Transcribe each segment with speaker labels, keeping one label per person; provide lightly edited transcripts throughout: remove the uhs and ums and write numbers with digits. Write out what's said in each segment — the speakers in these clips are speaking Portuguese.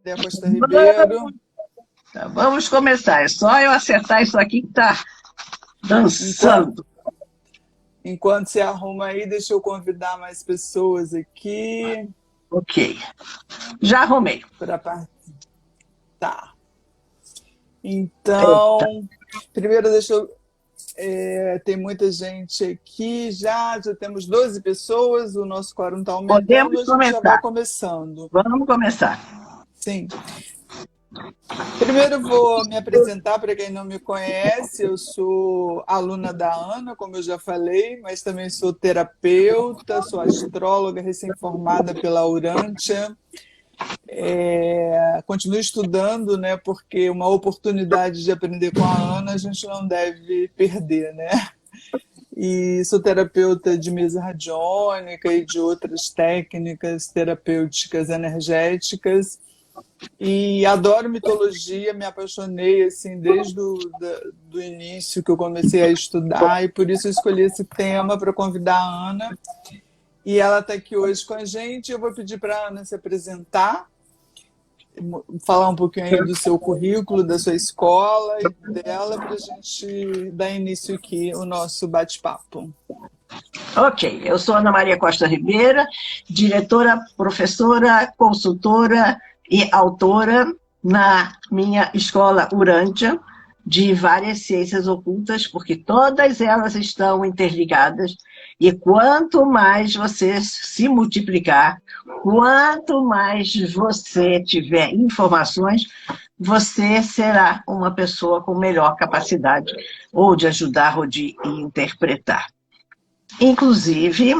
Speaker 1: Maria Costa Ribeiro.
Speaker 2: Tá, vamos começar. É só eu acertar isso aqui que está dançando.
Speaker 1: Enquanto você arruma aí, deixa eu convidar mais pessoas aqui
Speaker 2: Ok. Já arrumei.
Speaker 1: para participar. Tá.
Speaker 2: Eita.
Speaker 1: Então, primeiro deixa eu. Tem muita gente aqui já temos 12 pessoas, o nosso quórum está aumentando,
Speaker 2: Podemos
Speaker 1: a gente já vai
Speaker 2: começar.
Speaker 1: começando.
Speaker 2: Vamos começar.
Speaker 1: Sim. Primeiro eu vou me apresentar para quem não me conhece. Eu sou aluna da Ana, como eu já falei, mas também sou terapeuta, sou astróloga recém-formada pela Urântia. Continuo estudando, né? Porque uma oportunidade de aprender com a Ana a gente não deve perder, né? E sou terapeuta de mesa radiônica e de outras técnicas terapêuticas energéticas. E adoro mitologia, me apaixonei assim desde do início que eu comecei a estudar, e por isso eu escolhi esse tema para convidar a Ana. E ela está aqui hoje com a gente. Eu vou pedir para a Ana se apresentar, falar um pouquinho aí do seu currículo, da sua escola e dela, para a gente dar início aqui ao nosso bate-papo.
Speaker 2: Ok, eu sou Ana Maria Costa Ribeira, diretora, professora, consultora e autora na minha escola Urântia, de várias ciências ocultas, porque todas elas estão interligadas, e quanto mais você se multiplicar, quanto mais você tiver informações, você será uma pessoa com melhor capacidade ou de ajudar ou de interpretar. Inclusive,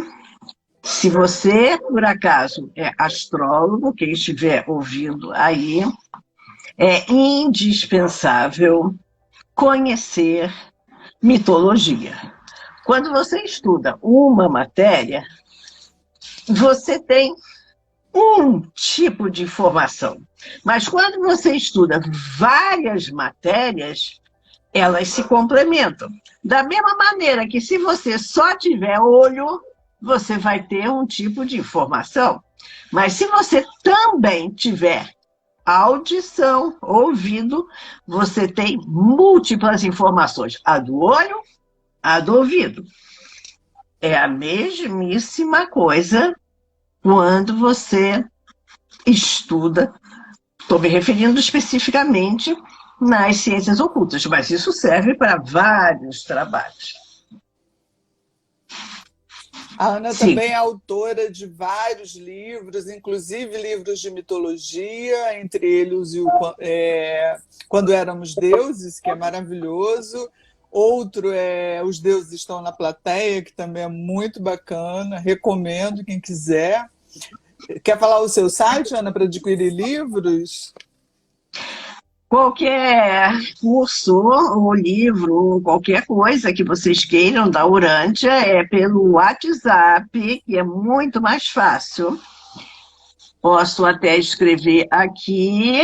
Speaker 2: se você, por acaso, é astrólogo, quem estiver ouvindo aí, é indispensável conhecer mitologia. Quando você estuda uma matéria, você tem um tipo de informação. Mas quando você estuda várias matérias, elas se complementam. Da mesma maneira que se você só tiver olho, você vai ter um tipo de informação. Mas se você também tiver audição, ouvido, você tem múltiplas informações. A do olho, a do ouvido. É a mesmíssima coisa quando você estuda. Estou me referindo especificamente nas ciências ocultas, mas isso serve para vários trabalhos.
Speaker 1: A Ana
Speaker 2: Sim.
Speaker 1: também é autora de vários livros, inclusive livros de mitologia, entre eles Quando Éramos Deuses, que é maravilhoso. Outro é Os Deuses Estão na Plateia, que também é muito bacana, recomendo quem quiser. Quer falar o seu site, Ana, para adquirir livros?
Speaker 2: Qualquer curso ou livro, qualquer coisa que vocês queiram da Urântia é pelo WhatsApp, que é muito mais fácil. Posso até escrever aqui.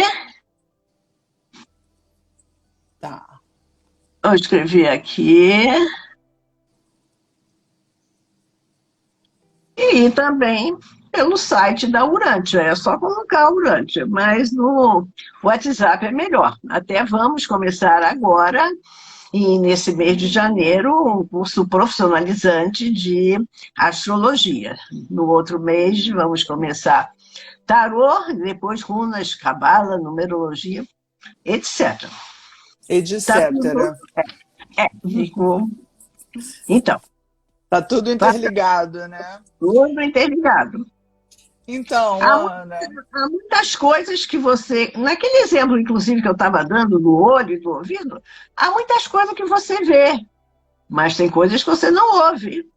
Speaker 1: Tá.
Speaker 2: Vou escrever aqui. E também pelo site da Urântia, é só colocar Urântia, mas no WhatsApp é melhor. Até vamos começar agora, e nesse mês de janeiro, um curso profissionalizante de astrologia. No outro mês vamos começar tarô, depois runas, cabala, numerologia, etc. Tá tudo,
Speaker 1: Etc.
Speaker 2: ficou. Então,
Speaker 1: Tá tudo
Speaker 2: tá
Speaker 1: interligado, né?
Speaker 2: tudo interligado.
Speaker 1: Então,
Speaker 2: Há,
Speaker 1: Ana,
Speaker 2: há muitas coisas que você, naquele exemplo, inclusive, que eu estava dando do olho e do ouvido, há muitas coisas que você vê, mas tem coisas que você não ouve.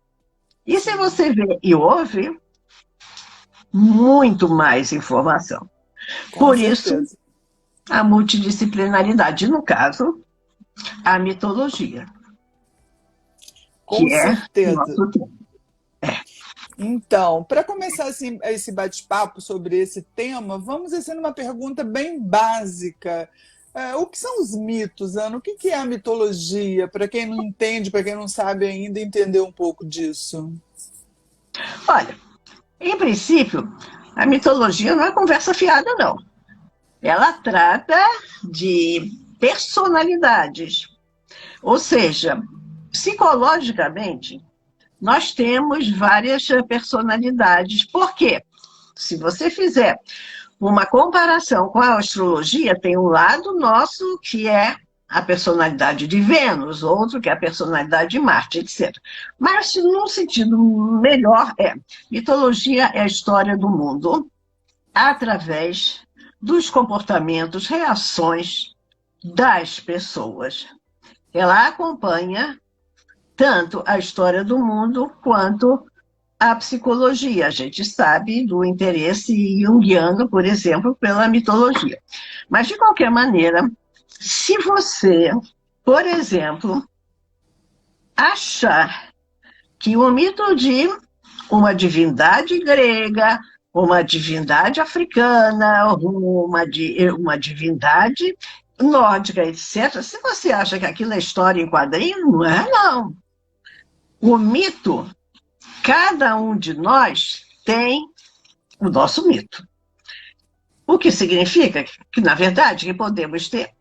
Speaker 2: E se você vê e ouve, muito mais informação.
Speaker 1: com
Speaker 2: Por isso,
Speaker 1: certeza.
Speaker 2: a multidisciplinaridade, no caso, a mitologia,
Speaker 1: Com
Speaker 2: que é o
Speaker 1: certeza.
Speaker 2: nosso tema.
Speaker 1: Então, para começar assim, esse bate-papo sobre esse tema, vamos assim numa pergunta bem básica. O que são os mitos, Ana? O que é a mitologia? Para quem não entende, para quem não sabe ainda, entender um pouco disso.
Speaker 2: Olha, em princípio, a mitologia não é conversa fiada, não. Ela trata de personalidades. Ou seja, psicologicamente, nós temos várias personalidades. Por quê? Se você fizer uma comparação com a astrologia, tem um lado nosso que é a personalidade de Vênus, outro que é a personalidade de Marte, etc. Mas, num sentido melhor, mitologia é a história do mundo através dos comportamentos, reações das pessoas. Ela acompanha tanto a história do mundo quanto a psicologia. A gente sabe do interesse junguiano, por exemplo, pela mitologia. Mas, de qualquer maneira, se você, por exemplo, achar que o mito de uma divindade grega, uma divindade africana, uma divindade nórdica, etc., se você acha que aquilo é história em quadrinho, não é, não. O mito, cada um de nós tem o nosso mito. O que significa que, na verdade, que podemos ter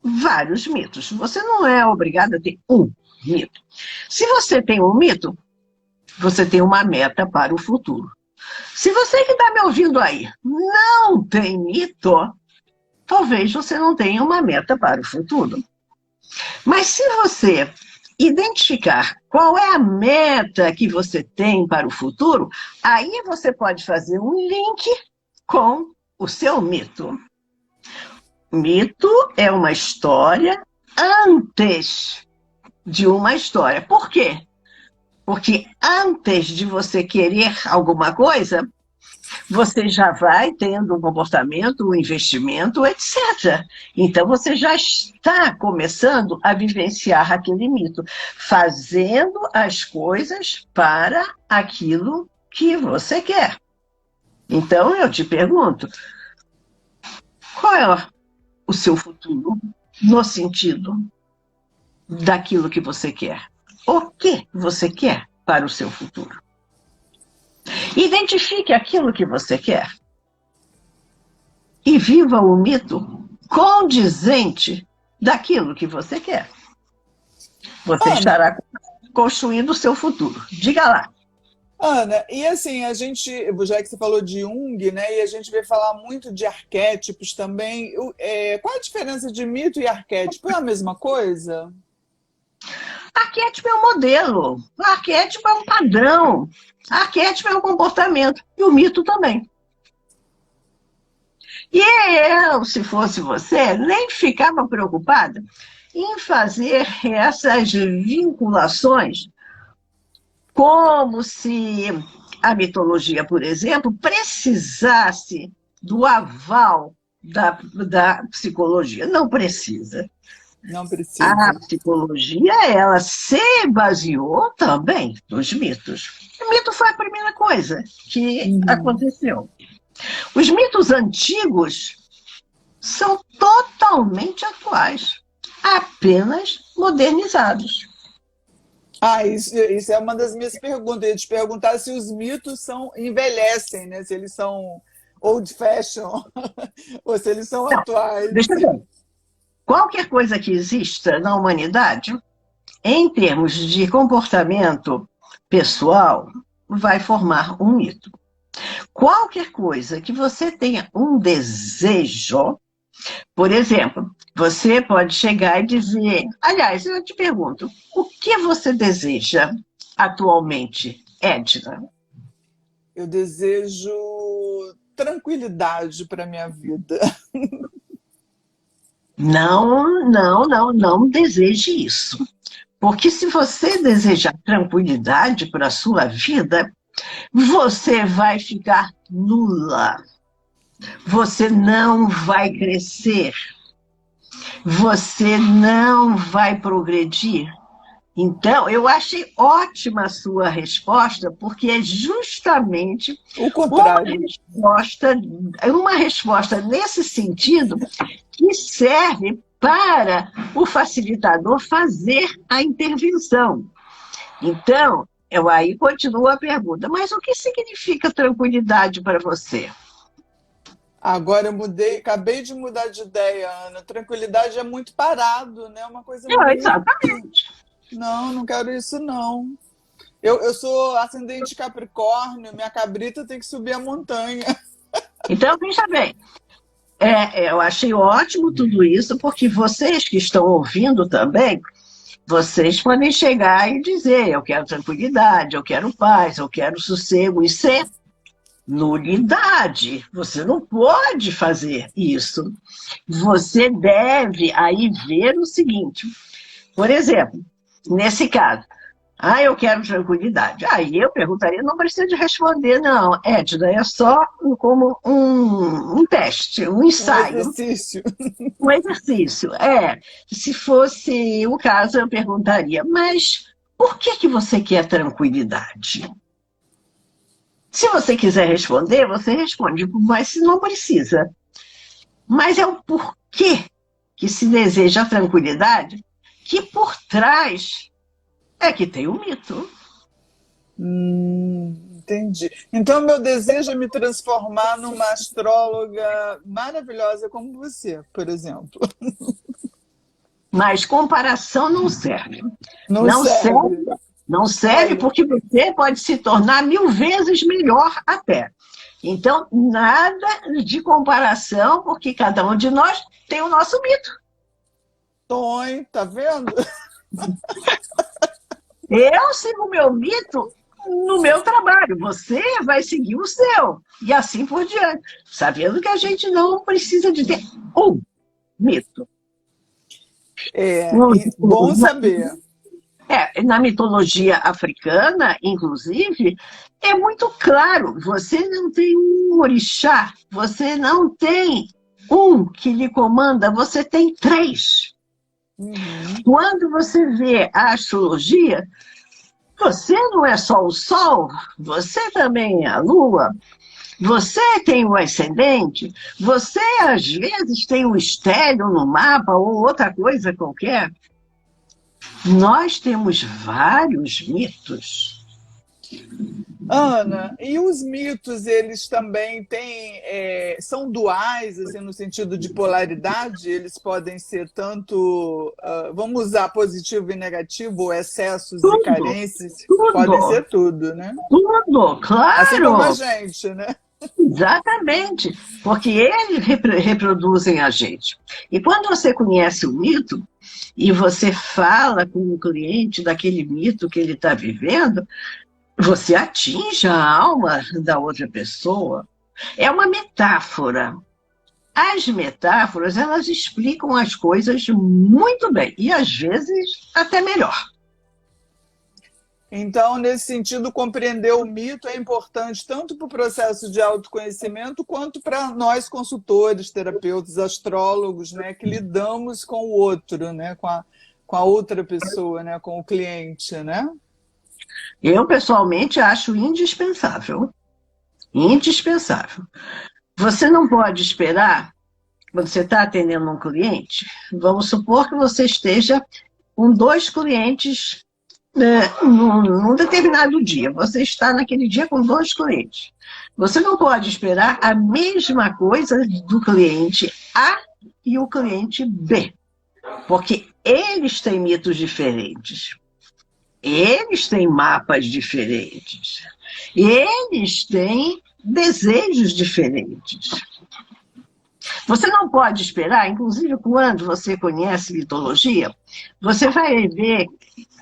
Speaker 2: vários mitos. Você não é obrigado a ter um mito. Se você tem um mito, você tem uma meta para o futuro. Se você que está me ouvindo aí não tem mito, talvez você não tenha uma meta para o futuro. Mas se você identificar qual é a meta que você tem para o futuro, aí você pode fazer um link com o seu mito. Mito é uma história antes de uma história. Por quê? Porque antes de você querer alguma coisa, você já vai tendo um comportamento, um investimento, etc. Então, você já está começando a vivenciar aquele mito, fazendo as coisas para aquilo que você quer. Então, eu te pergunto, qual é o seu futuro no sentido daquilo que você quer? O que você quer para o seu futuro? Identifique aquilo que você quer e viva o mito condizente daquilo que você quer. Você estará construindo o seu futuro. Diga lá.
Speaker 1: Ana, e assim, a gente, já que você falou de Jung, né, e a gente vai falar muito de arquétipos também, qual a diferença de mito e arquétipo? É a mesma coisa?
Speaker 2: Arquétipo é um modelo, arquétipo é um padrão, arquétipo é um comportamento, e o mito também. E eu, se fosse você, nem ficava preocupada em fazer essas vinculações como se a mitologia, por exemplo, precisasse do aval da psicologia. Não precisa.
Speaker 1: Não precisa.
Speaker 2: A psicologia, ela se baseou também nos mitos. O mito foi a primeira coisa que aconteceu. Os mitos antigos são totalmente atuais, apenas modernizados.
Speaker 1: Isso é uma das minhas perguntas. Eu ia te perguntar se os mitos envelhecem, né? Se eles são old fashion ou se eles são atuais.
Speaker 2: Deixa eu ver. Qualquer coisa que exista na humanidade, em termos de comportamento pessoal, vai formar um mito. Qualquer coisa que você tenha um desejo, por exemplo, você pode chegar e dizer... Aliás, eu te pergunto, o que você deseja atualmente, Edna?
Speaker 1: Eu desejo tranquilidade para a minha vida.
Speaker 2: Não deseje isso. Porque se você desejar tranquilidade para a sua vida, você vai ficar nula. Você não vai crescer. Você não vai progredir. Então, eu achei ótima a sua resposta, porque é justamente
Speaker 1: o contrário.
Speaker 2: Uma resposta nesse sentido que serve para o facilitador fazer a intervenção. Então, eu aí continuo a pergunta, mas o que significa tranquilidade para você?
Speaker 1: Agora eu mudei, acabei de mudar de ideia, Ana. Tranquilidade é muito parado, né? Uma coisa
Speaker 2: Não,
Speaker 1: muito.
Speaker 2: exatamente.
Speaker 1: Não, não quero isso, não. Eu sou ascendente Capricórnio, minha cabrita tem que subir a montanha.
Speaker 2: Então, veja bem, eu achei ótimo tudo isso, porque vocês que estão ouvindo também, vocês podem chegar e dizer, eu quero tranquilidade, eu quero paz, eu quero sossego, isso é nulidade. Você não pode fazer isso. Você deve aí ver o seguinte, por exemplo, nesse caso, eu quero tranquilidade. Aí eu perguntaria, não precisa de responder, não, Edna, é só como um teste, um
Speaker 1: Um
Speaker 2: ensaio,
Speaker 1: exercício.
Speaker 2: um exercício. Se fosse o caso, eu perguntaria, mas por que que você quer tranquilidade? Se você quiser responder, você responde, mas se não precisa. Mas é o porquê que se deseja a tranquilidade que por trás é que tem o mito.
Speaker 1: Entendi. Então, meu desejo é me transformar numa astróloga maravilhosa como você, por exemplo.
Speaker 2: Mas comparação não serve.
Speaker 1: Não
Speaker 2: Não
Speaker 1: serve.
Speaker 2: serve, não serve
Speaker 1: Olha,
Speaker 2: porque você pode se tornar 1000 vezes melhor até. Então, nada de comparação, porque cada um de nós tem o nosso mito.
Speaker 1: Tom, tá vendo?
Speaker 2: Eu sigo o meu mito no meu trabalho, você vai seguir o seu, e assim por diante, sabendo que a gente não precisa de ter um mito.
Speaker 1: Bom saber.
Speaker 2: Na mitologia africana, inclusive, é muito claro, você não tem um orixá, você não tem um que lhe comanda, você tem 3. Quando você vê a astrologia, você não é só o Sol, você também é a Lua, você tem o ascendente, você às vezes tem um estélio no mapa ou outra coisa qualquer. Nós temos vários mitos.
Speaker 1: Ana, e os mitos, eles também têm, são duais, assim, no sentido de polaridade? Eles podem ser tanto, vamos usar positivo e negativo, ou excessos e
Speaker 2: Tudo,
Speaker 1: carências? Podem
Speaker 2: tudo,
Speaker 1: ser tudo, né?
Speaker 2: tudo,
Speaker 1: Assim como a
Speaker 2: claro,
Speaker 1: gente, né?
Speaker 2: exatamente, porque eles reproduzem a gente. E quando você conhece o mito, e você fala com o cliente daquele mito que ele está vivendo, você atinge a alma da outra pessoa. É uma metáfora. As metáforas, elas explicam as coisas muito bem, e às vezes até melhor.
Speaker 1: Então, nesse sentido, compreender o mito é importante tanto para o processo de autoconhecimento quanto para nós consultores, terapeutas, astrólogos, né, que lidamos com o outro, né, com a outra pessoa, né, com o cliente, né?
Speaker 2: Eu, pessoalmente, acho indispensável. Indispensável. Você não pode esperar, quando você está atendendo um cliente, vamos supor que você esteja com 2 clientes num determinado dia. Você está naquele dia com 2 clientes. Você não pode esperar a mesma coisa do cliente A e o cliente B, porque eles têm mitos diferentes. Eles têm mapas diferentes. Eles têm desejos diferentes. Você não pode esperar, inclusive quando você conhece mitologia, você vai ver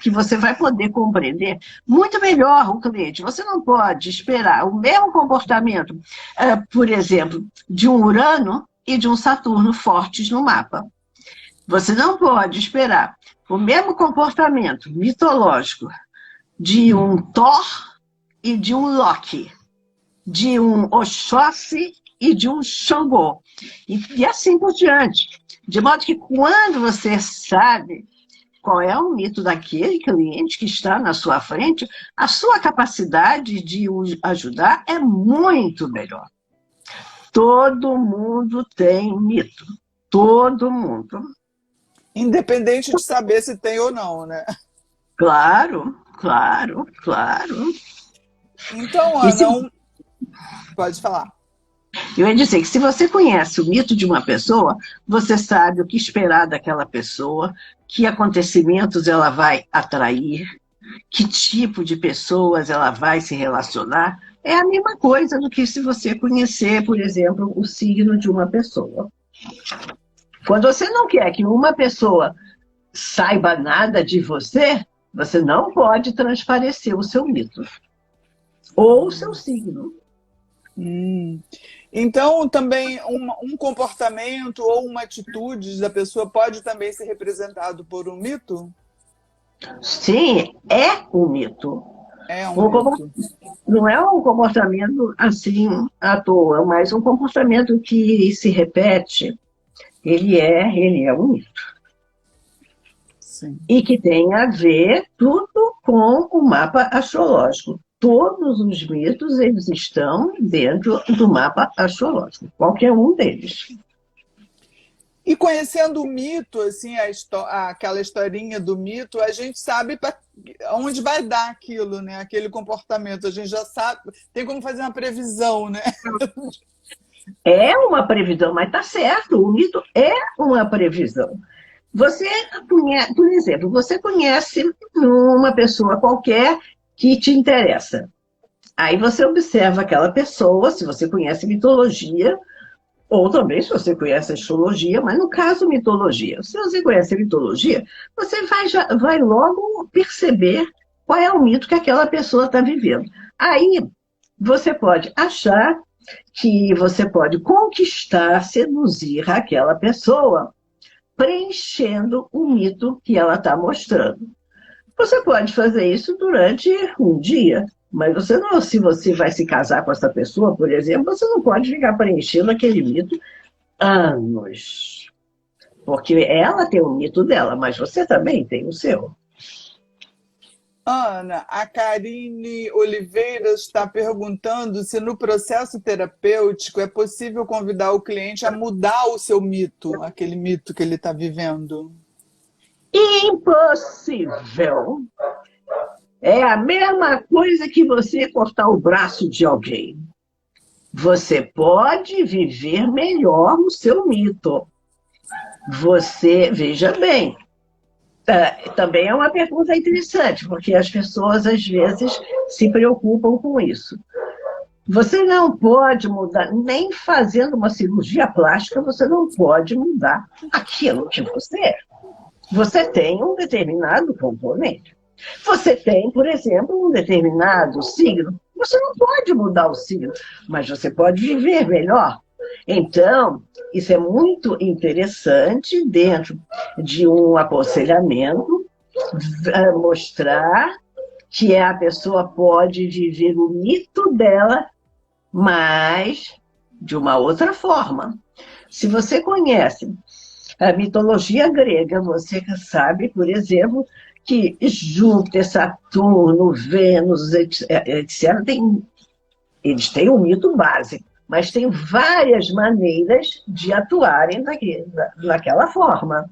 Speaker 2: que você vai poder compreender muito melhor o cliente. Você não pode esperar o mesmo comportamento, por exemplo, de um Urano e de um Saturno fortes no mapa. Você não pode esperar o mesmo comportamento mitológico de um Thor e de um Loki, de um Oxóssi e de um Xangô, e assim por diante. De modo que quando você sabe qual é o mito daquele cliente que está na sua frente, a sua capacidade de o ajudar é muito melhor. Todo mundo tem mito. Todo mundo.
Speaker 1: Independente de saber se tem ou não, né?
Speaker 2: Claro, claro, claro.
Speaker 1: Então,
Speaker 2: E se,
Speaker 1: Ana, pode falar.
Speaker 2: Eu ia dizer que se você conhece o mito de uma pessoa, você sabe o que esperar daquela pessoa, que acontecimentos ela vai atrair, que tipo de pessoas ela vai se relacionar. É a mesma coisa do que se você conhecer, por exemplo, o signo de uma pessoa. Quando você não quer que uma pessoa saiba nada de você, você não pode transparecer o seu mito ou o seu signo.
Speaker 1: Então, também um comportamento ou uma atitude da pessoa pode também ser representado por um mito?
Speaker 2: Sim, é um mito.
Speaker 1: É um mito.
Speaker 2: Não é um comportamento assim à toa, mas um comportamento que se repete. Ele é um mito.
Speaker 1: Sim.
Speaker 2: E que tem a ver tudo com o mapa astrológico. Todos os mitos, eles estão dentro do mapa astrológico, qualquer um deles.
Speaker 1: E conhecendo o mito, assim, aquela historinha do mito, a gente sabe onde vai dar aquilo, né? Aquele comportamento. A gente já sabe, tem como fazer uma previsão, né?
Speaker 2: É uma previsão, mas está certo, o mito é uma previsão. Você conhece, por exemplo, você conhece uma pessoa qualquer que te interessa. Aí você observa aquela pessoa, se você conhece mitologia, ou também se você conhece astrologia, mas no caso mitologia. Se você conhece mitologia, você vai logo perceber qual é o mito que aquela pessoa está vivendo. Aí você pode achar que você pode conquistar, seduzir aquela pessoa, preenchendo o mito que ela está mostrando. Você pode fazer isso durante um dia, mas você não, se você vai se casar com essa pessoa, por exemplo, você não pode ficar preenchendo aquele mito anos. Porque ela tem o mito dela, mas você também tem o seu.
Speaker 1: Ana, a Karine Oliveira está perguntando se no processo terapêutico é possível convidar o cliente a mudar o seu mito, aquele mito que ele está vivendo.
Speaker 2: Impossível! É a mesma coisa que você cortar o braço de alguém. Você pode viver melhor o seu mito. Você, veja bem, também é uma pergunta interessante, porque as pessoas às vezes se preocupam com isso. Você não pode mudar, nem fazendo uma cirurgia plástica, você não pode mudar aquilo que você é. Você tem um determinado componente. Você tem, por exemplo, um determinado signo. Você não pode mudar o signo, mas você pode viver melhor. Então, isso é muito interessante dentro de um aconselhamento, mostrar que a pessoa pode viver o mito dela, mas de uma outra forma. Se você conhece a mitologia grega, você sabe, por exemplo, que Júpiter, Saturno, Vênus, etc., eles têm um mito básico, mas tem várias maneiras de atuarem naquela forma.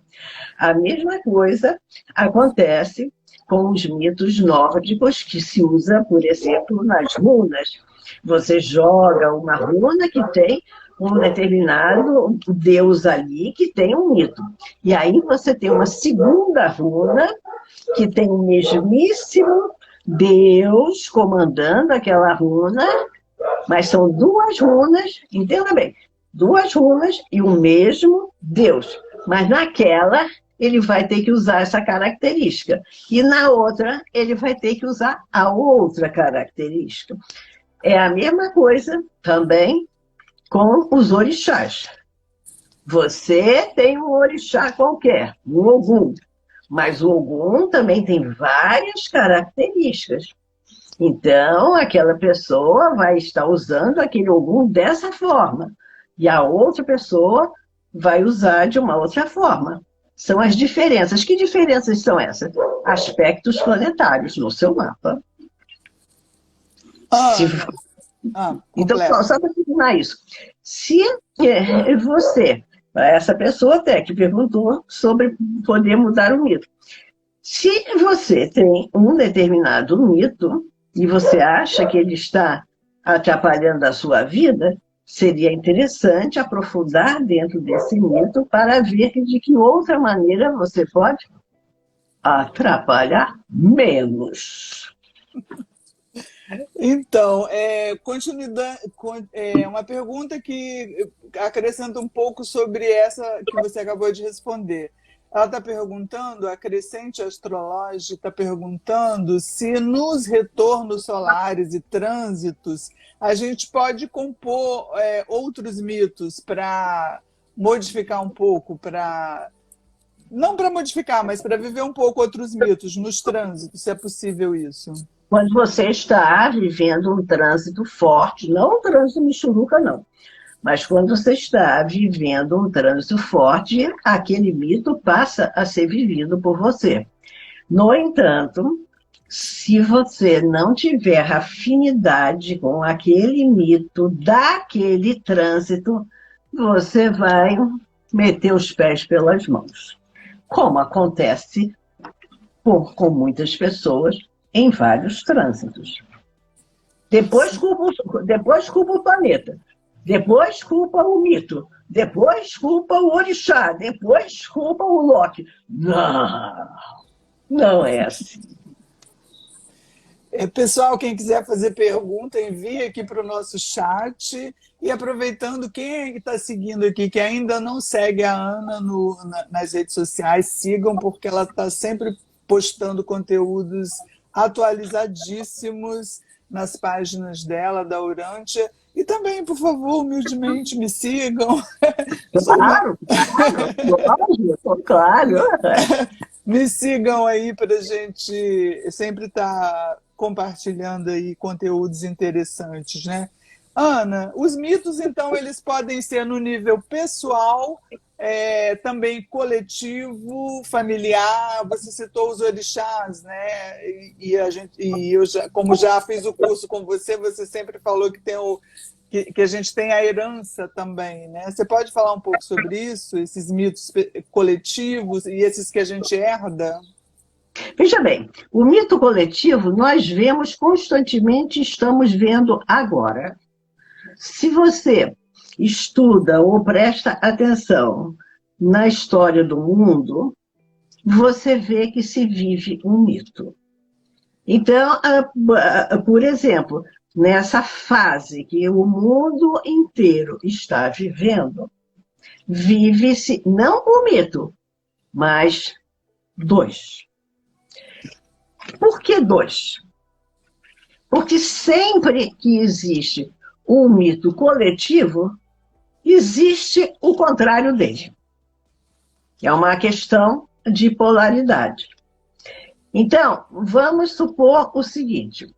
Speaker 2: A mesma coisa acontece com os mitos nórdicos, que se usa, por exemplo, nas runas. Você joga uma runa que tem um determinado deus ali, que tem um mito. E aí você tem uma segunda runa, que tem o mesmíssimo Deus comandando aquela runa, mas são duas runas, entenda bem, duas runas e o mesmo Deus. Mas naquela, ele vai ter que usar essa característica. E na outra, ele vai ter que usar a outra característica. É a mesma coisa também com os orixás. Você tem um orixá qualquer, um Ogum. Mas o Ogum também tem várias características. Então, aquela pessoa vai estar usando aquele Ogum dessa forma. E a outra pessoa vai usar de uma outra forma. São as diferenças. Que diferenças são essas? Aspectos planetários no seu mapa. Então, só para terminar isso. Se você, essa pessoa até que perguntou sobre poder mudar o mito. Se você tem um determinado mito e você acha que ele está atrapalhando a sua vida, seria interessante aprofundar dentro desse mito para ver de que outra maneira você pode atrapalhar menos.
Speaker 1: Então, uma pergunta que acrescenta um pouco sobre essa que você acabou de responder. Ela está perguntando, a Crescente Astrológica está perguntando se nos retornos solares e trânsitos a gente pode compor outros mitos para modificar um pouco, não para modificar, mas para viver um pouco outros mitos nos trânsitos, se é possível isso.
Speaker 2: Quando você está vivendo um trânsito forte, não um trânsito michuruca, não, mas quando você está vivendo um trânsito forte, aquele mito passa a ser vivido por você. No entanto, se você não tiver afinidade com aquele mito daquele trânsito, você vai meter os pés pelas mãos, como acontece com muitas pessoas em vários trânsitos. Depois culpa o planeta, depois culpa o mito, depois culpa o orixá, depois culpa o Loki. Não é assim.
Speaker 1: Pessoal, quem quiser fazer pergunta, envie aqui para o nosso chat. E aproveitando, quem está seguindo aqui, que ainda não segue a Ana nas redes sociais, sigam, porque ela está sempre postando conteúdos atualizadíssimos nas páginas dela, da Urântia. E também, por favor, humildemente, me sigam.
Speaker 2: Claro.
Speaker 1: Me sigam aí para a gente sempre estar compartilhando aí conteúdos interessantes, né? Ana, os mitos, então, eles podem ser no nível pessoal, também coletivo, familiar. Você citou os orixás, né? E eu como já fiz o curso com você, você sempre falou que a gente tem a herança também, né? Você pode falar um pouco sobre isso, esses mitos coletivos e esses que a gente herda?
Speaker 2: Veja bem, o mito coletivo nós vemos constantemente, estamos vendo agora. Se você estuda ou presta atenção na história do mundo, você vê que se vive um mito. Então, por exemplo, nessa fase que o mundo inteiro está vivendo, vive-se não um mito, mas dois. Por que dois? Porque sempre que existe um mito coletivo, existe o contrário dele. É uma questão de polaridade. Então, vamos supor o seguinte.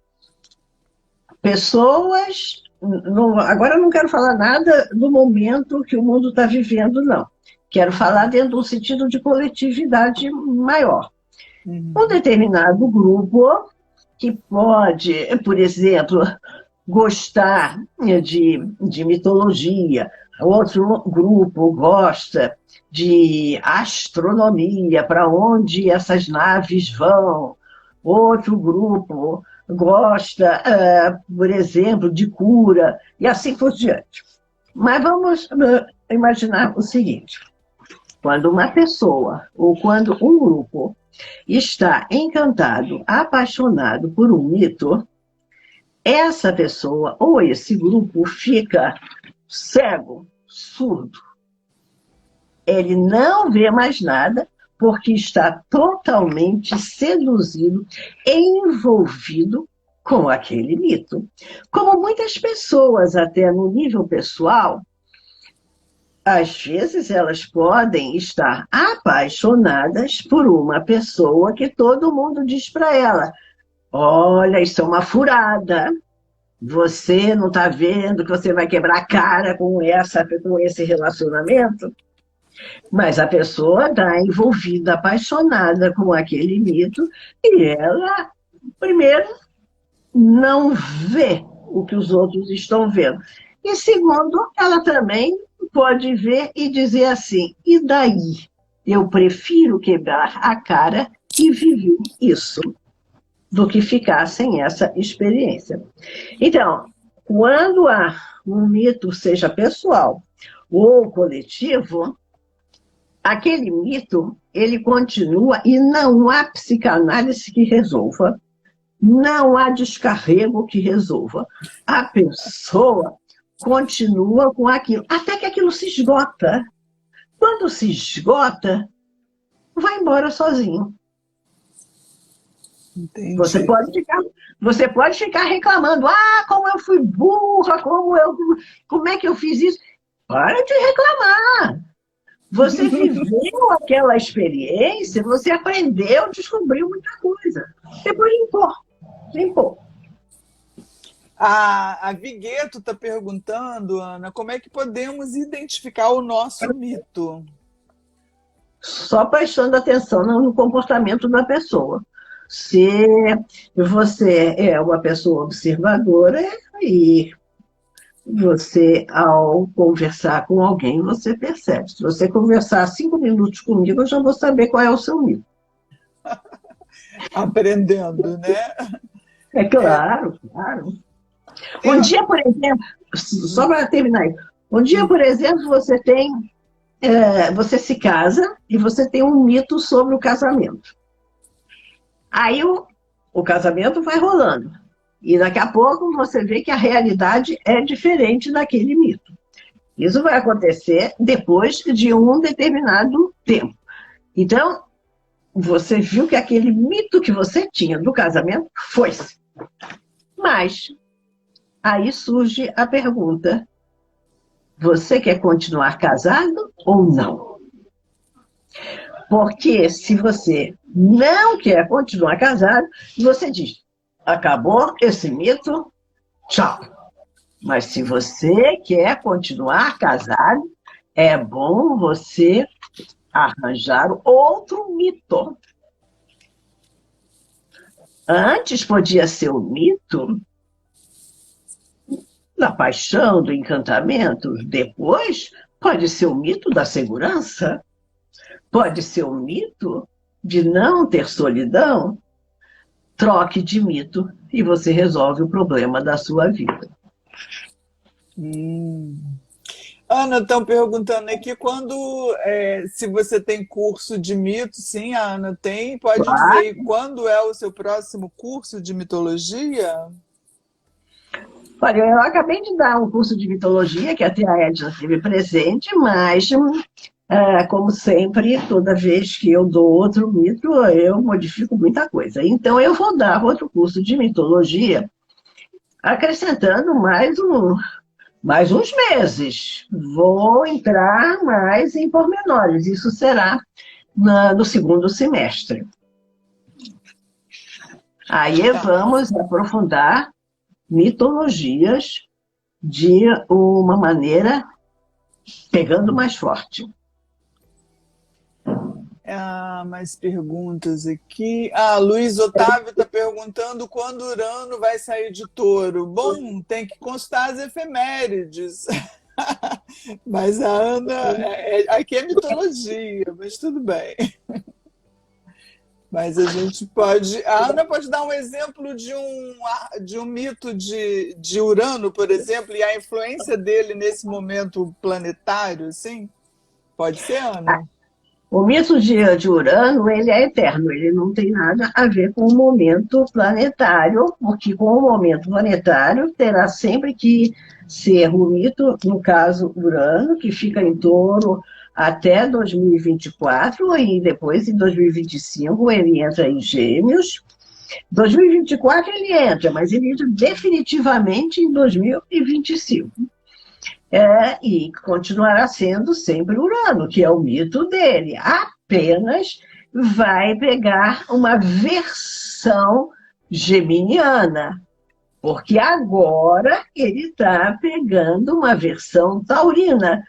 Speaker 2: Pessoas... agora eu não quero falar nada do momento que o mundo está vivendo, não. Quero falar dentro do sentido de coletividade maior. Um determinado grupo que pode, por exemplo, gostar de mitologia, outro grupo gosta de astronomia, para onde essas naves vão, outro grupo gosta, por exemplo, de cura, e assim por diante. Mas vamos imaginar o seguinte, quando uma pessoa ou quando um grupo está encantado, apaixonado por um mito, essa pessoa ou esse grupo fica cego, surdo. Ele não vê mais nada porque está totalmente seduzido, envolvido com aquele mito. Como muitas pessoas, até no nível pessoal, às vezes elas podem estar apaixonadas por uma pessoa que todo mundo diz para ela: olha, isso é uma furada. Você não está vendo que você vai quebrar a cara com esse relacionamento? Mas a pessoa está envolvida, apaixonada com aquele mito, e ela, primeiro, não vê o que os outros estão vendo. E segundo, ela também pode ver e dizer assim: e daí? Eu prefiro quebrar a cara e viver isso do que ficar sem essa experiência. Então, quando há um mito, seja pessoal ou coletivo, aquele mito, ele continua e não há psicanálise que resolva, não há descarrego que resolva. A pessoa continua com aquilo, até que aquilo se esgota. Quando se esgota, vai embora sozinho.
Speaker 1: Entendi.
Speaker 2: Você pode ficar reclamando, como eu fui burra, como é que eu fiz isso? Para de reclamar. Você viveu aquela experiência, você aprendeu, descobriu muita coisa. Depois limpou.
Speaker 1: A Vigueto está perguntando, Ana, como é que podemos identificar o nosso mito?
Speaker 2: Só prestando atenção no comportamento da pessoa. Se você é uma pessoa observadora e você, ao conversar com alguém, você percebe. Se você conversar 5 minutos comigo, eu já vou saber qual é o seu mito.
Speaker 1: Aprendendo, né?
Speaker 2: É claro, claro. Um dia, por exemplo, só para terminar isso, um dia, por exemplo, você se casa e você tem um mito sobre o casamento. Aí o casamento vai rolando. E daqui a pouco você vê que a realidade é diferente daquele mito. Isso vai acontecer depois de um determinado tempo. Então, você viu que aquele mito que você tinha do casamento foi-se. Mas aí surge a pergunta: você quer continuar casado ou não? Porque se você não quer continuar casado, você diz, acabou esse mito, tchau. Mas se você quer continuar casado, é bom você arranjar outro mito. Antes podia ser o mito da paixão, do encantamento. Depois pode ser o mito da segurança. Pode ser o mito de não ter solidão. Troque de mito e você resolve o problema da sua vida.
Speaker 1: Ana, estão perguntando aqui se você tem curso de mito. Sim, a Ana tem. Pode dizer quando é o seu próximo curso de mitologia?
Speaker 2: Olha, eu acabei de dar um curso de mitologia, que até a Edna esteve presente, mas, como sempre, toda vez que eu dou outro mito, eu modifico muita coisa. Então, eu vou dar outro curso de mitologia, acrescentando mais uns meses. Vou entrar mais em pormenores. Isso será no segundo semestre. Aí vamos aprofundar mitologias de uma maneira pegando mais forte.
Speaker 1: Mais perguntas aqui. Luiz Otávio está perguntando quando Urano vai sair de Touro. Bom, tem que constar as efemérides. Mas a Ana, aqui é mitologia, mas tudo bem. Mas a gente pode... A Ana pode dar um exemplo de um mito de Urano, por exemplo, e a influência dele nesse momento planetário, assim? Pode ser, Ana?
Speaker 2: O mito de Urano, ele é eterno, ele não tem nada a ver com o momento planetário, porque com o momento planetário terá sempre que ser o mito, no caso Urano, que fica em Touro até 2024, e depois em 2025 ele entra em Gêmeos. 2024 ele entra, mas ele entra definitivamente em 2025. E continuará sendo sempre Urano, que é o mito dele. Apenas vai pegar uma versão geminiana, porque agora ele está pegando uma versão taurina,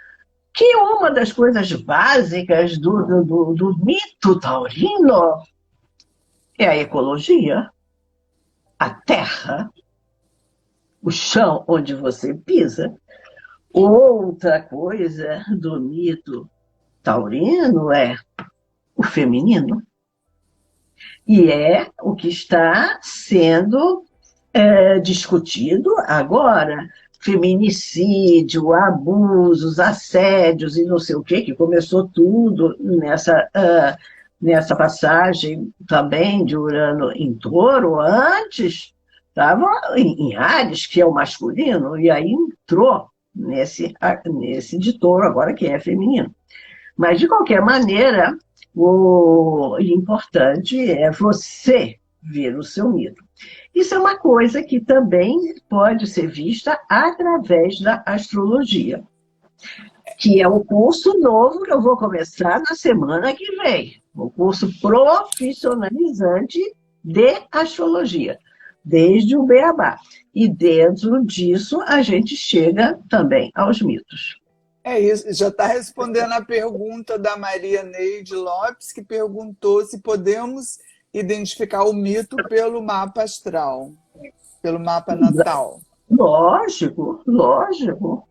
Speaker 2: que uma das coisas básicas do mito taurino é a ecologia, a terra, o chão onde você pisa. Outra coisa do mito taurino é o feminino. E é o que está sendo discutido agora, feminicídio, abusos, assédios e não sei o quê, que começou tudo nessa passagem também de Urano em Touro. Antes estava em Áries, que é o masculino, e aí entrou nesse de Touro agora, que é feminino. Mas, de qualquer maneira, o importante é você ver o seu mito. Isso é uma coisa que também pode ser vista através da astrologia, que é o curso novo que eu vou começar na semana que vem, o curso profissionalizante de astrologia, desde o beabá. E dentro disso a gente chega também aos mitos.
Speaker 1: É isso, já está respondendo a pergunta da Maria Neide Lopes, que perguntou se podemos identificar o mito pelo mapa astral, pelo mapa natal.
Speaker 2: Lógico, lógico.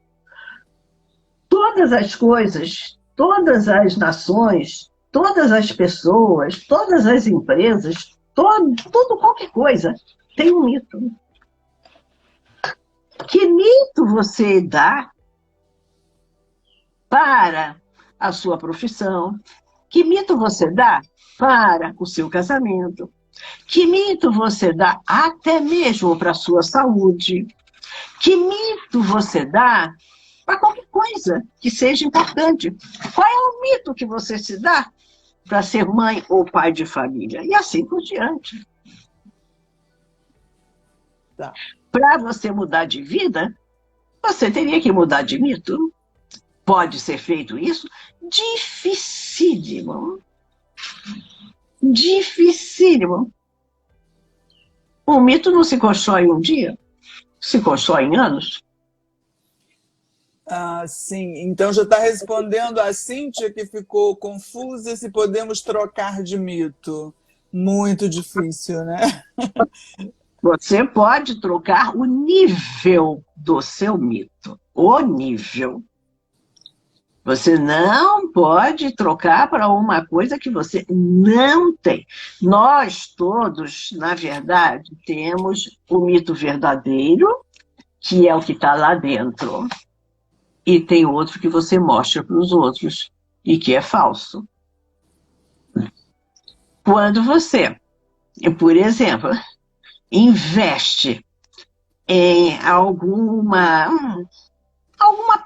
Speaker 2: Todas as coisas, todas as nações, todas as pessoas, todas as empresas, tudo qualquer coisa tem um mito. Que mito você dá para a sua profissão? Que mito você dá para o seu casamento? Que mito você dá até mesmo para a sua saúde? Que mito você dá para qualquer coisa que seja importante? Qual é o mito que você se dá para ser mãe ou pai de família? E assim por diante.
Speaker 1: Tá.
Speaker 2: Para você mudar de vida, você teria que mudar de mito. Pode ser feito isso? Dificílimo. Dificílimo. Um mito não se constrói em um dia, se constrói em anos.
Speaker 1: Ah, sim. Então já está respondendo a Cíntia, que ficou confusa, se podemos trocar de mito. Muito difícil, né?
Speaker 2: Você pode trocar o nível do seu mito. O nível. Você não pode trocar para uma coisa que você não tem. Nós todos, na verdade, temos o mito verdadeiro, que é o que está lá dentro. E tem outro que você mostra para os outros e que é falso. Quando você, por exemplo, investe em alguma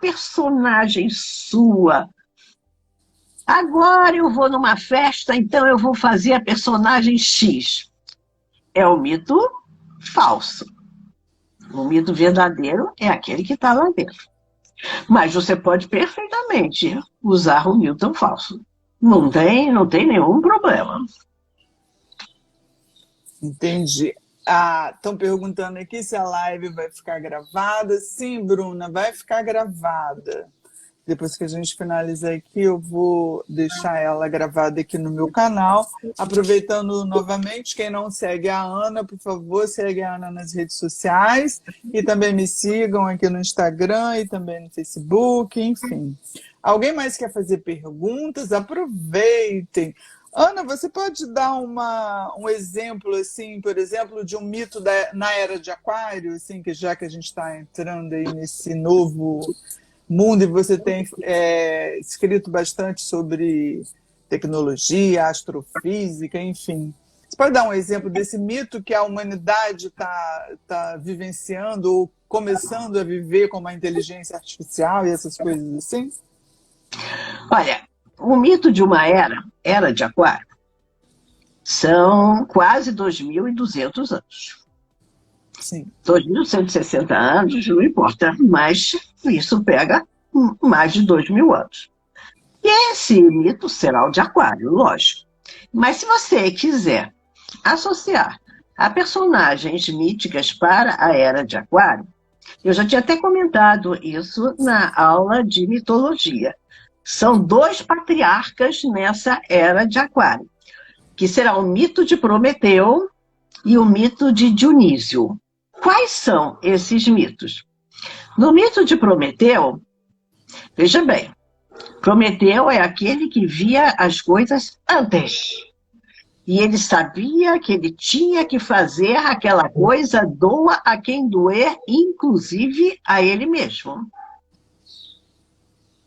Speaker 2: personagem sua. Agora eu vou numa festa, então eu vou fazer a personagem X. É o mito falso. O mito verdadeiro é aquele que está lá dentro. Mas você pode perfeitamente usar o mito falso. Não tem nenhum problema.
Speaker 1: Entendi. Estão perguntando aqui se a live vai ficar gravada. Sim, Bruna, vai ficar gravada. Depois que a gente finalizar aqui, eu vou deixar ela gravada aqui no meu canal. Aproveitando novamente, quem não segue a Ana, por favor, segue a Ana nas redes sociais. E também me sigam aqui no Instagram e também no Facebook, enfim. Alguém mais quer fazer perguntas? Aproveitem. Ana, você pode dar um exemplo, assim, por exemplo, de um mito na era de Aquário, assim, que já que a gente está entrando aí nesse novo mundo e você tem escrito bastante sobre tecnologia, astrofísica, enfim. Você pode dar um exemplo desse mito que a humanidade tá vivenciando ou começando a viver com uma inteligência artificial e essas coisas assim?
Speaker 2: Olha, o mito de uma era de Aquário, são quase 2.200 anos.
Speaker 1: Sim.
Speaker 2: 2.160 anos, não importa, mas isso pega mais de 2.000 anos. E esse mito será o de Aquário, lógico. Mas se você quiser associar a personagens míticas para a era de Aquário, eu já tinha até comentado isso na aula de mitologia. São 2 patriarcas nessa era de Aquário, que será o mito de Prometeu e o mito de Dionísio. Quais são esses mitos? No mito de Prometeu, veja bem, Prometeu é aquele que via as coisas antes. E ele sabia que ele tinha que fazer aquela coisa, doa a quem doer, inclusive a ele mesmo.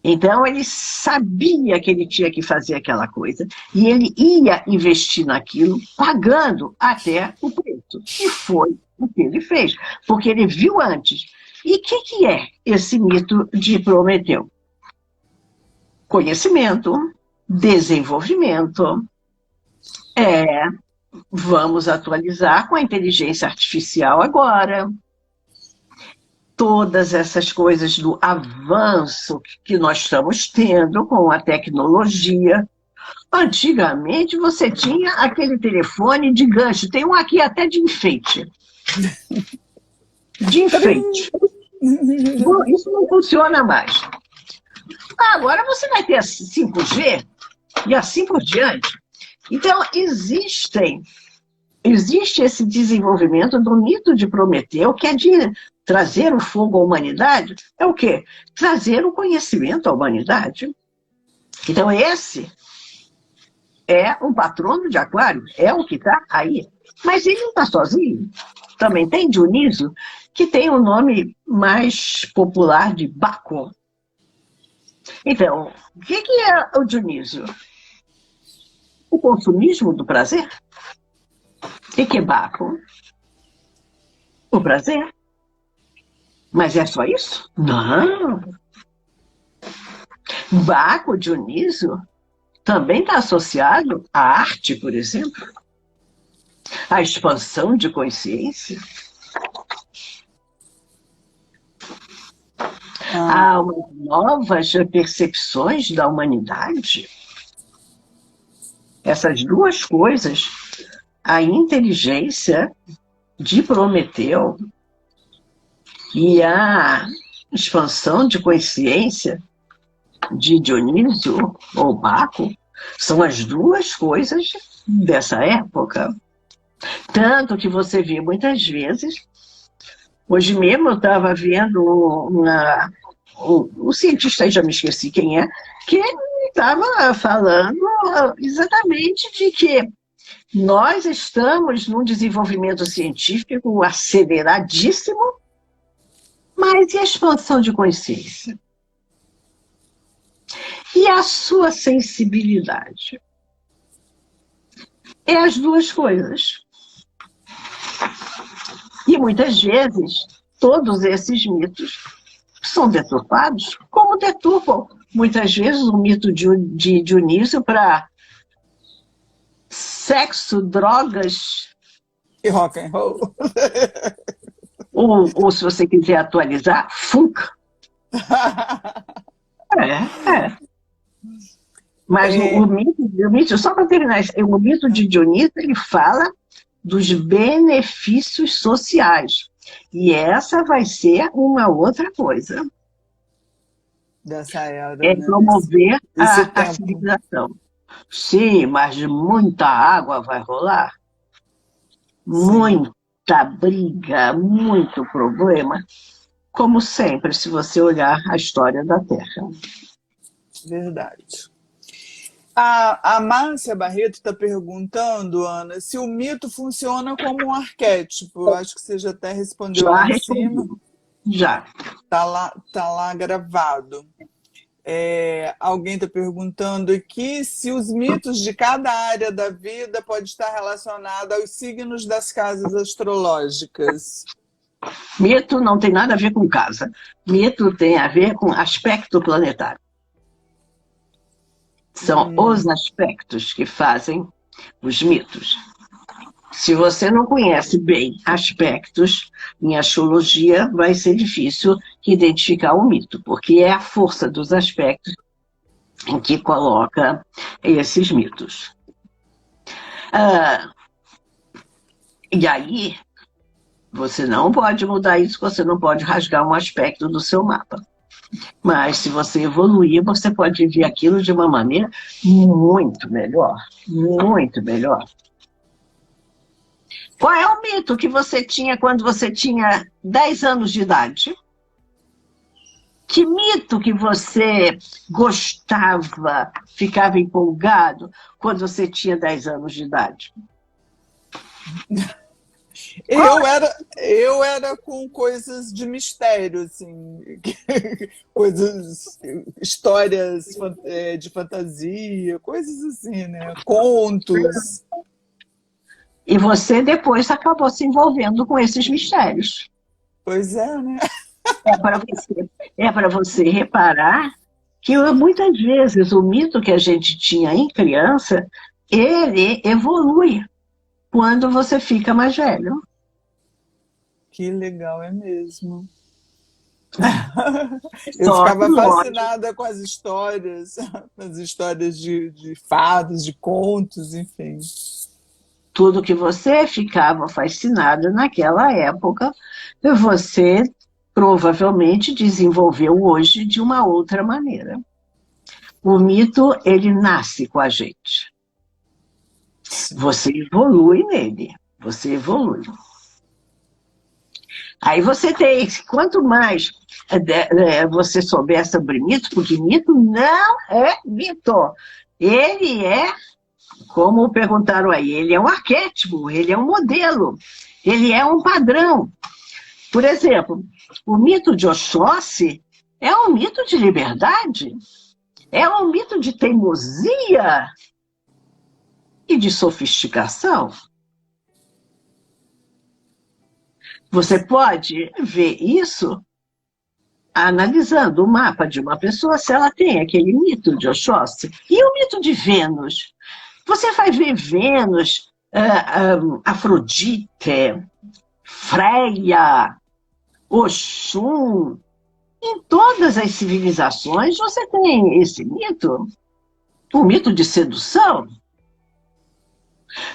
Speaker 2: Então, ele sabia que ele tinha que fazer aquela coisa, e ele ia investir naquilo, pagando até o preço. E foi o que ele fez, porque ele viu antes. E o que é esse mito de Prometeu? Conhecimento, desenvolvimento. Vamos atualizar com a inteligência artificial agora. Todas essas coisas do avanço que nós estamos tendo com a tecnologia. Antigamente você tinha aquele telefone de gancho, tem um aqui até de enfeite. De enfeite. Isso não funciona mais. Agora você vai ter 5G e assim por diante. Então, existe esse desenvolvimento do mito de Prometeu, que é de trazer o fogo à humanidade. É o quê? Trazer o conhecimento à humanidade. Então, esse é um patrono de Aquário, é o que está aí. Mas ele não está sozinho. Também tem Dionísio, que tem o nome mais popular de Baco. Então, o que é o Dionísio? O consumismo do prazer? O que é Baco? O prazer. Mas é só isso? Não. Baco, Dionísio, também está associado à arte, por exemplo, à expansão de consciência, a novas percepções da humanidade. Essas duas coisas, a inteligência de Prometeu e a expansão de consciência de Dionísio ou Baco, são as duas coisas dessa época. Tanto que você vê muitas vezes, hoje mesmo eu estava vendo um cientista, já me esqueci quem é, que estava falando exatamente de que nós estamos num desenvolvimento científico aceleradíssimo, mas e a expansão de consciência? E a sua sensibilidade? É as duas coisas. E muitas vezes, todos esses mitos são deturpados, como deturpam muitas vezes o mito de Dionísio para sexo, drogas
Speaker 1: e rock and roll.
Speaker 2: Ou se você quiser atualizar, funk. Mas o mito, só para terminar, o mito de Dionísio, ele fala dos benefícios sociais. E essa vai ser uma outra coisa.
Speaker 1: Dessa era,
Speaker 2: é
Speaker 1: né?
Speaker 2: promover a civilização. Sim, mas muita água vai rolar. Muita briga, muito problema. Como sempre, se você olhar a história da Terra.
Speaker 1: Verdade. A Márcia Barreto está perguntando, Ana, se o mito funciona como um arquétipo. Eu acho que você já até respondeu
Speaker 2: Já
Speaker 1: lá em
Speaker 2: respondi.
Speaker 1: cima.
Speaker 2: Já.
Speaker 1: Tá lá gravado. Alguém está perguntando aqui se os mitos de cada área da vida pode estar relacionado aos signos das casas astrológicas.
Speaker 2: Mito não tem nada a ver com casa. Mito tem a ver com aspecto planetário. São os aspectos que fazem os mitos. Se você não conhece bem aspectos, em astrologia vai ser difícil identificar o mito, porque é a força dos aspectos em que coloca esses mitos. E aí, você não pode mudar isso, você não pode rasgar um aspecto do seu mapa. Mas se você evoluir, você pode ver aquilo de uma maneira muito melhor. Muito melhor. Qual é o mito que você tinha quando você tinha 10 anos de idade? Que mito que você gostava, ficava empolgado quando você tinha 10 anos de idade?
Speaker 1: Eu era com coisas de mistério, assim, coisas, histórias de fantasia, coisas assim, né? Contos.
Speaker 2: E você depois acabou se envolvendo com esses mistérios.
Speaker 1: Pois é, né?
Speaker 2: É para você reparar que muitas vezes o mito que a gente tinha em criança, ele evolui quando você fica mais velho.
Speaker 1: Que legal, é mesmo. Eu
Speaker 2: Só que,
Speaker 1: ficava
Speaker 2: lógico,
Speaker 1: fascinada com as histórias de fados, de contos, enfim.
Speaker 2: tudo que você ficava fascinado naquela época, você provavelmente desenvolveu hoje de uma outra maneira. O mito, ele nasce com a gente. Você evolui nele, você evolui. Aí você tem, quanto mais você souber sobre mito, porque mito não é mito. Ele é, como perguntaram aí, ele é um arquétipo, ele é um modelo, ele é um padrão. Por exemplo, o mito de Oxóssi é um mito de liberdade, é um mito de teimosia e de sofisticação. Você pode ver isso analisando o mapa de uma pessoa, se ela tem aquele mito de Oxóssi. E o mito de Vênus? Você vai ver Vênus, Afrodite, Freia, Oxum. Em todas as civilizações você tem esse mito. O mito de sedução,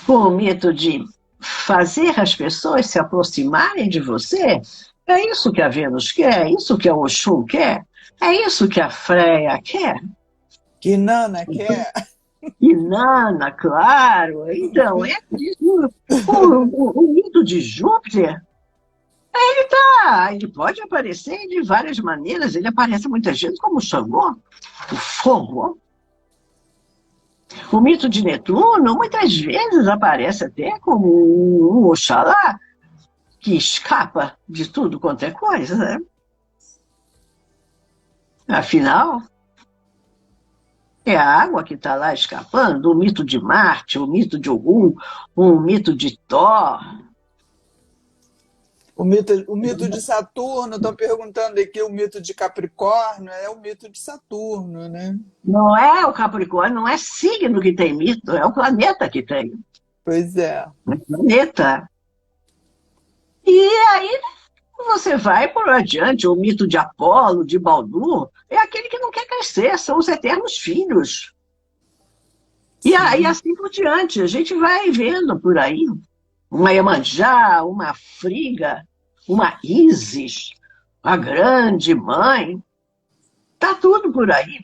Speaker 2: o mito de fazer as pessoas se aproximarem de você. É isso que a Vênus quer, é isso que a Oxum quer, é isso que a Freia quer.
Speaker 1: Que Nana quer.
Speaker 2: E Nana, claro. Então, é isso. O mito de Júpiter, ele pode aparecer de várias maneiras. Ele aparece muitas vezes como Xangô, o fogo. O mito de Netuno, muitas vezes aparece até como um Oxalá, que escapa de tudo quanto é coisa, né? Afinal, é a água que está lá escapando. O mito de Marte, o mito de Ogum, o mito de Thor.
Speaker 1: O mito de Saturno, estou perguntando aqui, o mito de Capricórnio é o mito de Saturno, né?
Speaker 2: Não é o Capricórnio, não é signo que tem mito, é o planeta que tem.
Speaker 1: Pois é.
Speaker 2: É o planeta. E aí você vai por adiante, o mito de Apolo, de Baldur, é aquele que não quer crescer, são os eternos filhos. E aí assim por diante, a gente vai vendo por aí uma Iemanjá, uma Friga, uma Ísis, a grande mãe, tá tudo por aí.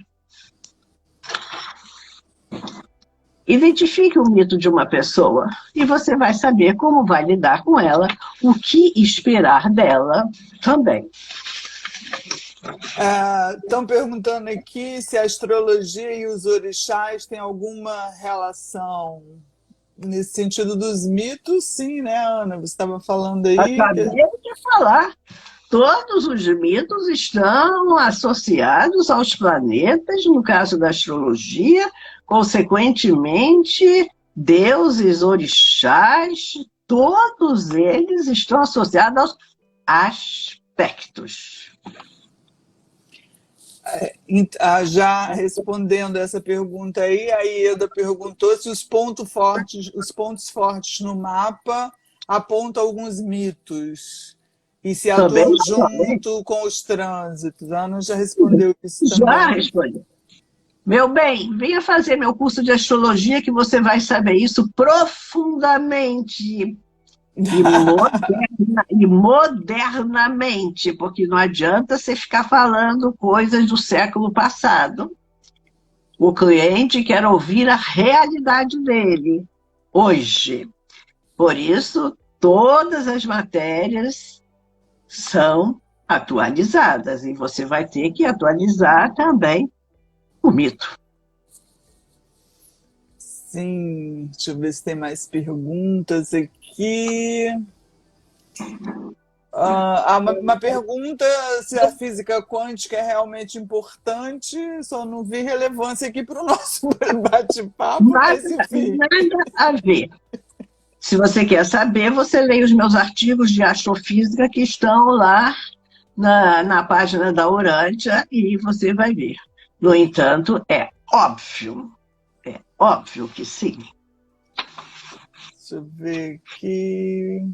Speaker 2: Identifique o mito de uma pessoa e você vai saber como vai lidar com ela, o que esperar dela também.
Speaker 1: Estão perguntando aqui se a astrologia e os orixás têm alguma relação nesse sentido dos mitos. Sim, né, Ana? Você estava falando aí.
Speaker 2: Acabei de falar. Todos os mitos estão associados aos planetas, no caso da astrologia, consequentemente, deuses, orixás, todos eles estão associados aos aspectos.
Speaker 1: Já respondendo essa pergunta aí, a Ieda perguntou se os pontos fortes no mapa apontam alguns mitos e se atuam junto com os trânsitos. A Ana já respondeu isso também.
Speaker 2: Já respondeu. Meu bem, venha fazer meu curso de astrologia que você vai saber isso profundamente e modernamente, porque não adianta você ficar falando coisas do século passado. O cliente quer ouvir a realidade dele, hoje. Por isso, todas as matérias são atualizadas, e você vai ter que atualizar também o mito.
Speaker 1: Sim, deixa eu ver se tem mais perguntas aqui. Uma pergunta se a física quântica é realmente importante, só não vi relevância aqui para o nosso bate-papo, mas enfim.
Speaker 2: Nada a ver. Se você quer saber, você lê os meus artigos de astrofísica que estão lá na página da Urântia e você vai ver. No entanto, é óbvio que sim.
Speaker 1: Deixa eu ver aqui.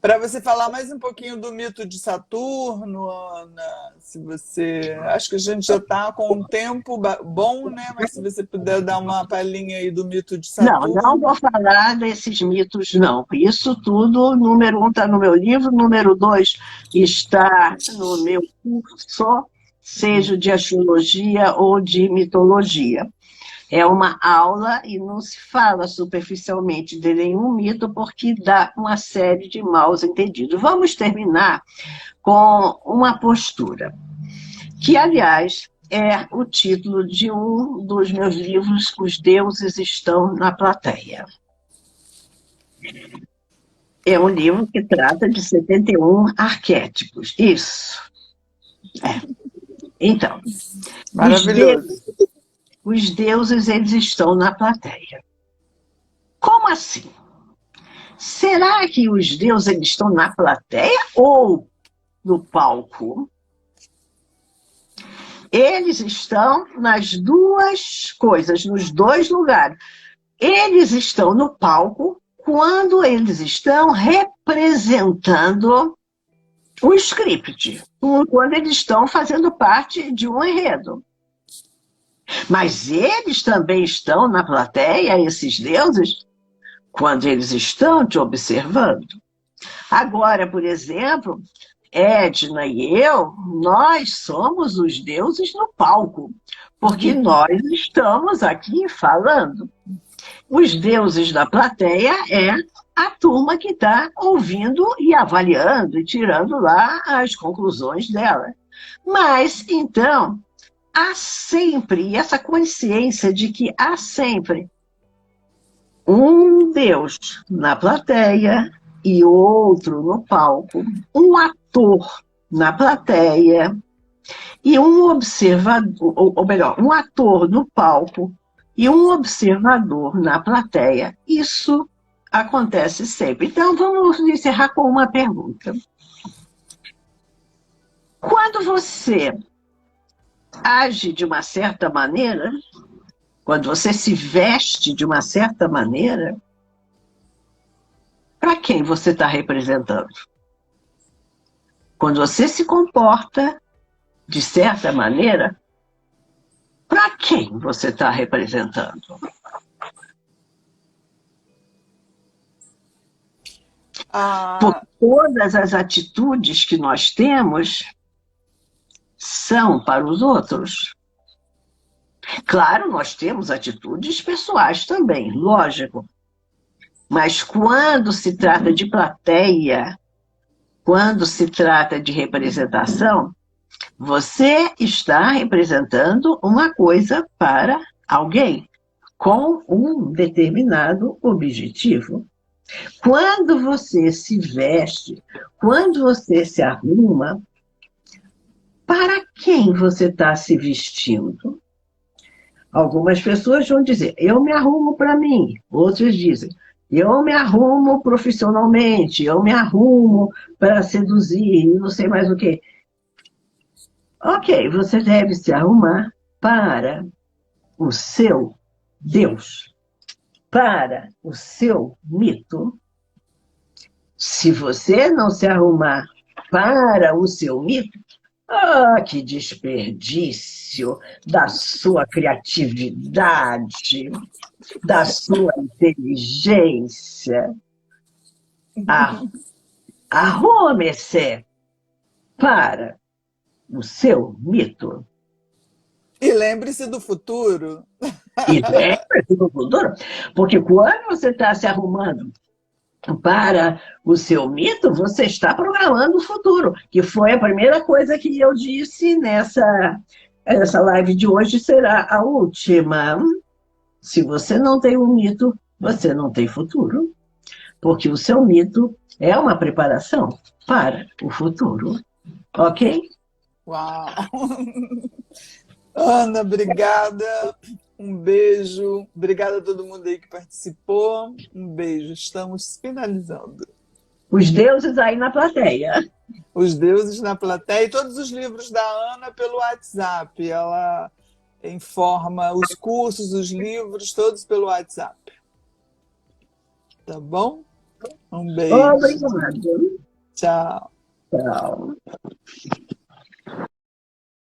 Speaker 1: Para você falar mais um pouquinho do mito de Saturno, Ana, se você... Acho que a gente já está com um tempo bom, né? Mas se você puder dar uma palhinha aí do mito de Saturno.
Speaker 2: Não vou falar desses mitos, não. Isso tudo, número 1 está no meu livro, número 2 está no meu curso, seja de astrologia ou de mitologia. É uma aula e não se fala superficialmente de nenhum mito, porque dá uma série de maus entendidos. Vamos terminar com uma postura, que, aliás, é o título de um dos meus livros, Os Deuses Estão na Plateia. É um livro que trata de 71 arquétipos. Isso. Então,
Speaker 1: maravilhoso.
Speaker 2: Os deuses, eles estão na plateia. Como assim? Será que os deuses eles estão na plateia ou no palco? Eles estão nas duas coisas, nos dois lugares. Eles estão no palco quando eles estão representando o script, quando eles estão fazendo parte de um enredo. Mas eles também estão na plateia, esses deuses, quando eles estão te observando. Agora, por exemplo, Edna e eu, nós somos os deuses no palco, porque nós estamos aqui falando. Os deuses da plateia é a turma que está ouvindo e avaliando e tirando lá as conclusões dela. Mas, então, há sempre essa consciência de que há sempre um Deus na plateia e outro no palco, um ator na plateia e um observador, ou melhor, um ator no palco e um observador na plateia. Isso acontece sempre. Então, vamos encerrar com uma pergunta. Quando você age de uma certa maneira, quando você se veste de uma certa maneira, para quem você está representando? Quando você se comporta de certa maneira, para quem você está representando? Por todas as atitudes que nós temos são para os outros. Claro, nós temos atitudes pessoais também, lógico. Mas quando se trata de plateia, quando se trata de representação, você está representando uma coisa para alguém, com um determinado objetivo. Quando você se veste, quando você se arruma, para quem você está se vestindo? Algumas pessoas vão dizer, eu me arrumo para mim. Outros dizem, eu me arrumo profissionalmente, eu me arrumo para seduzir, não sei mais o quê. Ok, você deve se arrumar para o seu Deus, para o seu mito. Se você não se arrumar para o seu mito, que desperdício da sua criatividade, da sua inteligência. Arrume-se para o seu mito.
Speaker 1: E lembre-se do futuro.
Speaker 2: E lembre-se do futuro, porque quando você está se arrumando para o seu mito, você está programando o futuro, que foi a primeira coisa que eu disse essa live de hoje, será a última. Se você não tem um mito, você não tem futuro, porque o seu mito é uma preparação para o futuro, ok?
Speaker 1: Uau! Ana, obrigada. Um beijo. Obrigada a todo mundo aí que participou. Um beijo. Estamos finalizando.
Speaker 2: Os deuses aí na plateia.
Speaker 1: Os deuses na plateia e todos os livros da Ana pelo WhatsApp. Ela informa os cursos, os livros, todos pelo WhatsApp. Tá bom? Um beijo.
Speaker 2: Obrigado.
Speaker 1: Tchau.
Speaker 2: Tchau.